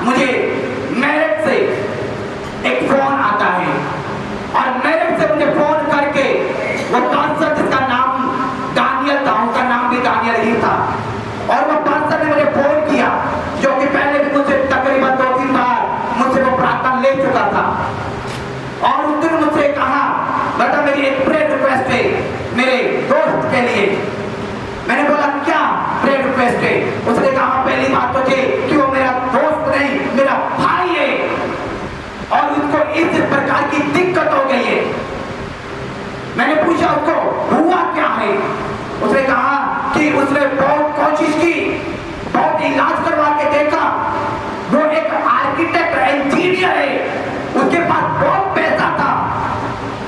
मुझे मेरठ से एक फोन आता है और मेरठ से मुझे फोन करके वो पास्टर जिसका नाम दानियल था, उसका नाम भी दानियल ही था, और वो पास्टर ने मुझे फोन किया जो कि पहले भी मुझसे तकरीबन 2-3 बार मुझसे वो प्रार्थना ले चुका था। और उस दिन मुझसे कहा बेटा मेरी एक प्रेयर रिक्वेस्ट है मेरे दोस्त के लिए। मैंने बोला क्या प्रेयर रिक्वेस्ट है? उसने कहा पहली बात तो ये कि वो मेरा दोस्त नहीं मेरा भाई है और उसको इस प्रकार की दिक्कत हो गई है। मैंने पूछा उसको हुआ क्या है? उसने कहा कि उसने बहुत कोशिश की, बहुत इलाज करवा के देखा, वो एक आर्किटेक्ट इंजीनियर है, उसके पास बहुत पैसा था,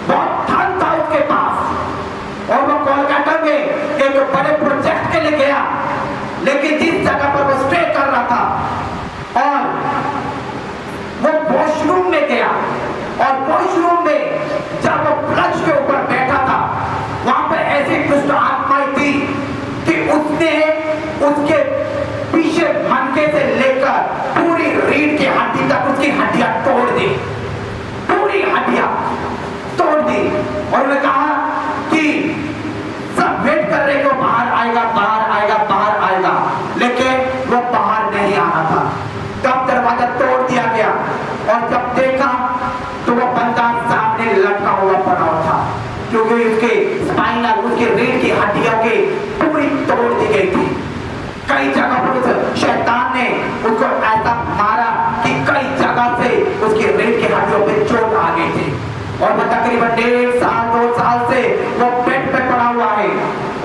बहुत धन था उसके पास, और वो कोलकाता में एक बड़े प्रोजेक्ट के लिए गया, लेकिन जिस जगह पर वो स्टे कर रहा था और वो वॉशरूम में गया और वॉशरूम में जब वो फ्लश के ऊपर बैठा था वहां पर ऐसी दुष्ट आत्माएं थी कि उसने उसके पीछे मनके से लेकर पूरी रीढ़ की हड्डी तक उसकी हड्डियां तोड़ दी, पूरी हड्डियां तोड़ दी। और मैं कहा कि सब वेट कर रहे कि वो बाहर आएगा, बाहर आएगा, बाहर आएगा, लेकिन वो बाहर नहीं आ रहा था। तब दरवाजा तोड़ दिया गया और जब देखा तो वो बंदा सामने लटका हुआ पड़ा था, क्योंकि उसके स्पाइनल उसकी रीढ़ की हड्डियों की पूरी तोड़ दी गई थी। कई जगह पर उस शैतान ने उसको ऐसा मारा कि कई जगह से उसकी रीढ़ की हड्डियों पे चोट आ गई थी और वो तकरीबन 1.5 साल 2 साल से वो बेड पे पड़ा हुआ है।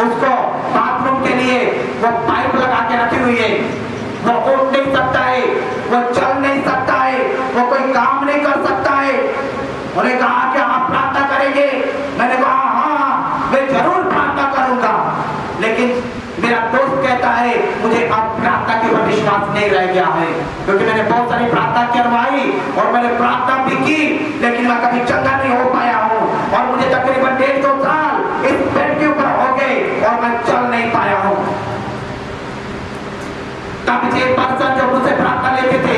उसको बाथरूम के लिए वो पाइप लगा के रखी हुई है, वो उठ नहीं सकता है, वो चल नहीं सकता है, वो कोई काम नहीं कर सकता है। उन्हें कहा कि आप प्रार्थना करेंगे? मैंने कहा हाँ मैं जरूर प्रार्थना करूंगा, लेकिन मेरा दोस्त कहता है मुझे अब प्रार्थना के ऊपर विश्वास नहीं रह गया है, क्योंकि मैंने बहुत सारी प्रार्थना करवाई और मैंने प्रार्थना भी की, लेकिन मैं कभी चंगा नहीं हो पाया हूँ और मुझे तकरीबन 1.5-2 साल इस बेड के ऊपर हो गए और मैं चल नहीं पाया हूँ। तब मुझे एक पर्सन जो मुझसे प्रार्थना लेते थे,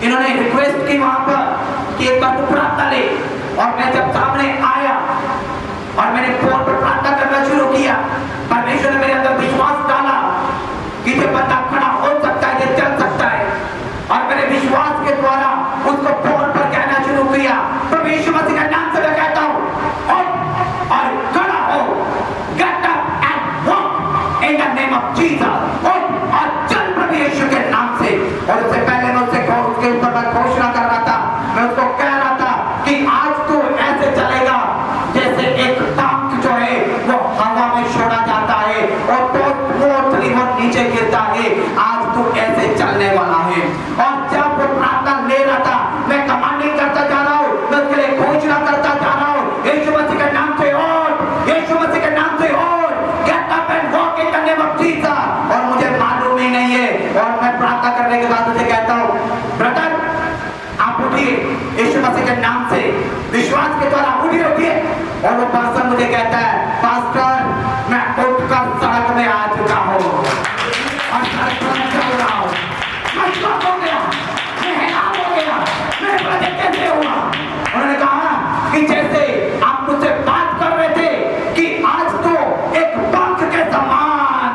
इन्होंने रिक्वेस्ट की वहां पर कि एक बार तू प्रार्थना ले, और मैं जब सामने आया और मैंने फोन पर प्रार्थना करना शुरू किया, परमेश्वर ने मेरे अंदर विश्वास डाला कि ये बंदा खड़ा हो सकता है, ये चल सकता है, और मैंने विश्वास के द्वारा उसको फोन पर कहना शुरू किया प्रभु यीशु मसीह के नाम से मैं कहता हूँ और खड़ा हो, get up and walk in the name of Jesus, और चल प्रभु यीशु के नाम से। और उससे पहले मैं उसके ऊपर मैं घोषणा कर रहा था, मैं उसको कह रहा था कि आज तू ऐसे चलेगा जैसे एक टांग जो है वो हवा में छोड़ा जाता है और वो नीचे गिरता है, आज तू ऐसे चलने वाला है। और जब वो प्रार्थना ले रहा था मैं कमांडिंग करता जा रहा हूँ, मैं उसके लिए घोषणा करता जा रहा हूँ यीशु मसीह के नाम से उठ, यीशु मसीह के नाम से उठ, get up and walk in the name of Jesus. और मुझे मालूम ही नहीं है, और मैं प्रार्थना करने के बाद उसे कहता हूँ ब्रदर आप उठिए यीशु मसीह के नाम से, विश्वास के द्वारा उठिए। और वो पर्सन मुझे कहता है पास्टर मैं उठकर सड़क में आ चुका हूँ और सड़क पर चल रहा हूँ, मैं हो गया, मैं हैरान हो गया, मेरे बच्चे कैसे हुआ। उन्होंने कहा कि जैसे आप मुझसे बात कर रहे थे कि आज तो एक पंख के समान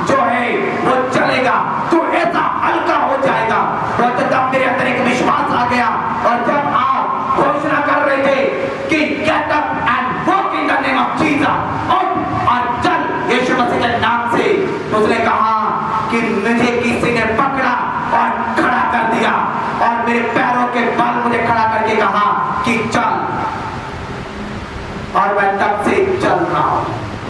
जो है वो चलेगा, तो ऐसा हल्का हो जाएगा। तो तब मेरे अंदर एक विश्वास आ गया, और जब आप घोषणा कर रहे थे कि get up and walk in the name of Jesus, और चल यीशु मसीह के नाम से, तो उसने कहा कि मुझे किसी ने पकड़ा और खड़ा कर दिया और मेरे पैरों के बल मुझे खड़ा करके कहा कि चल। और मैं तब